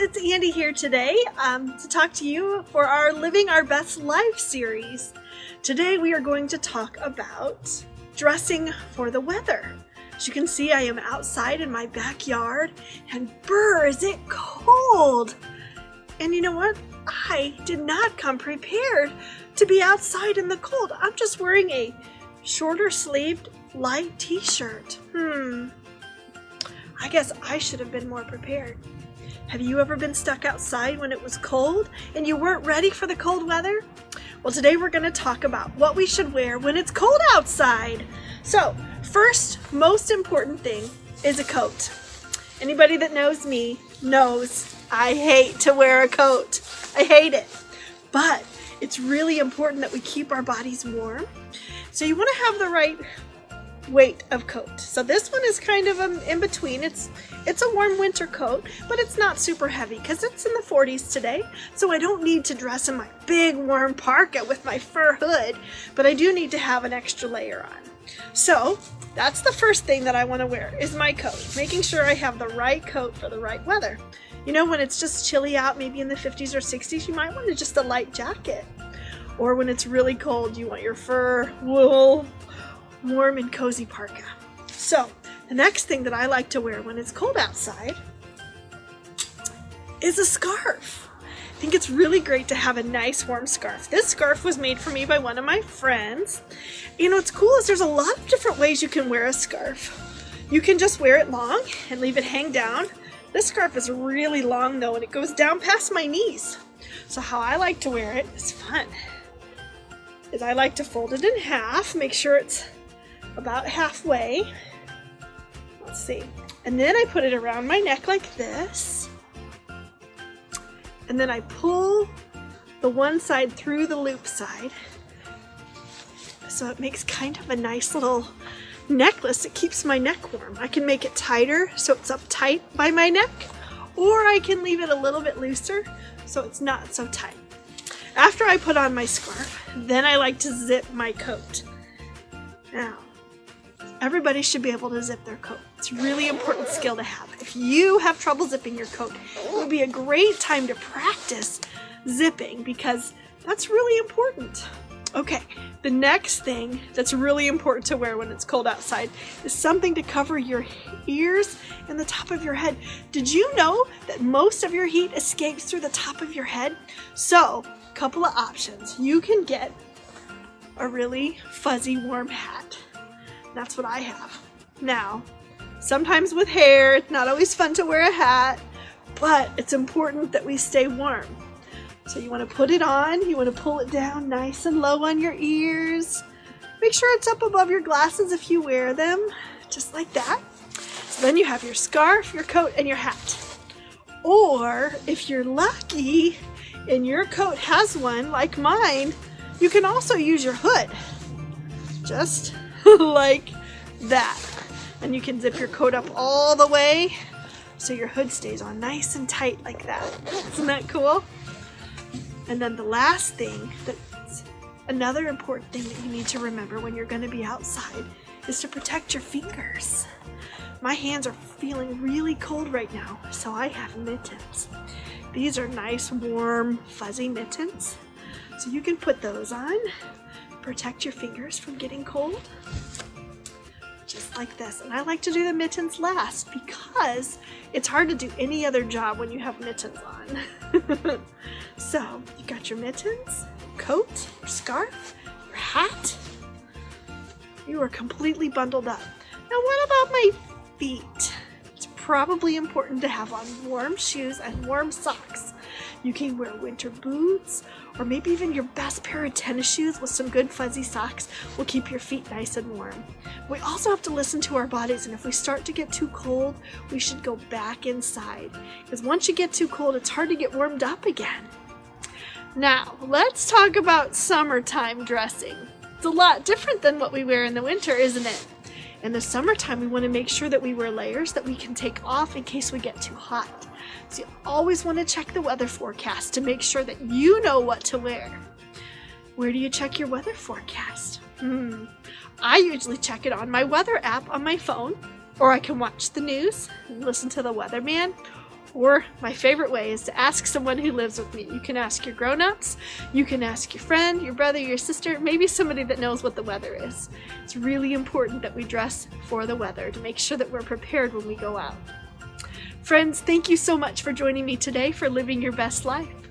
it's Andi here today to talk to you for our Living Our Best Life series. Today we are going to talk about dressing for the weather. As you can see, I am outside in my backyard and brr, is it cold! And you know what? I did not come prepared to be outside in the cold. I'm just wearing a shorter sleeved light t-shirt. I guess I should have been more prepared. Have you ever been stuck outside when it was cold and you weren't ready for the cold weather? Well, today we're going to talk about what we should wear when it's cold outside. So, first, most important thing is a coat. Anybody that knows me knows I hate to wear a coat. I hate it. But it's really important that we keep our bodies warm. So you want to have the right weight of coat. So this one is kind of in between. It's a warm winter coat, but it's not super heavy because it's in the 40s today. So I don't need to dress in my big warm parka with my fur hood, but I do need to have an extra layer on. So that's the first thing that I want to wear is my coat, making sure I have the right coat for the right weather. You know, when it's just chilly out, maybe in the 50s or 60s, you might want just a light jacket. Or when it's really cold, you want your fur, wool, warm and cozy parka. So the next thing that I like to wear when it's cold outside is a scarf. I think it's really great to have a nice warm scarf. This scarf was made for me by one of my friends. You know, what's cool is there's a lot of different ways you can wear a scarf. You can just wear it long and leave it hang down. This scarf is really long though, and it goes down past my knees. So how I like to wear it is fun. Is I like to fold it in half, make sure it's about halfway. Let's see. And then I put it around my neck like this. And then I pull the one side through the loop side. So it makes kind of a nice little necklace. It keeps my neck warm. I can make it tighter so it's up tight by my neck, or I can leave it a little bit looser so it's not so tight. After I put on my scarf, then I like to zip my coat. Now, everybody should be able to zip their coat. It's a really important skill to have. If you have trouble zipping your coat, it would be a great time to practice zipping because that's really important. Okay, the next thing that's really important to wear when it's cold outside is something to cover your ears and the top of your head. Did you know that most of your heat escapes through the top of your head? So, a couple of options. You can get a really fuzzy warm hat. That's what I have. Now, sometimes with hair, it's not always fun to wear a hat, but it's important that we stay warm. So you want to put it on, you want to pull it down nice and low on your ears. Make sure it's up above your glasses if you wear them, just like that. So then you have your scarf, your coat, and your hat. Or if you're lucky and your coat has one like mine, you can also use your hood. Just like that. And you can zip your coat up all the way so your hood stays on nice and tight like that. Isn't that cool? And then the last thing, that's another important thing that you need to remember when you're going to be outside, is to protect your fingers. My hands are feeling really cold right now, so I have mittens. These are nice, warm, fuzzy mittens. So you can put those on, protect your fingers from getting cold, just like this. And I like to do the mittens last because it's hard to do any other job when you have mittens on. So you got your mittens, coat, your scarf, your hat. You are completely bundled up. Now what about my feet? It's probably important to have on warm shoes and warm socks. You can wear winter boots, or maybe even your best pair of tennis shoes with some good fuzzy socks will keep your feet nice and warm. We also have to listen to our bodies, and if we start to get too cold, we should go back inside. Because once you get too cold, it's hard to get warmed up again. Now, let's talk about summertime dressing. It's a lot different than what we wear in the winter, isn't it? In the summertime, we want to make sure that we wear layers that we can take off in case we get too hot. So you always want to check the weather forecast to make sure that you know what to wear. Where do you check your weather forecast? I usually check it on my weather app on my phone, or I can watch the news and listen to the weatherman, Or my favorite way is to ask someone who lives with me. You can ask your grown-ups, you can ask your friend, your brother, your sister, maybe somebody that knows what the weather is. It's really important that we dress for the weather to make sure that we're prepared when we go out. Friends, thank you so much for joining me today for Living Your Best Life.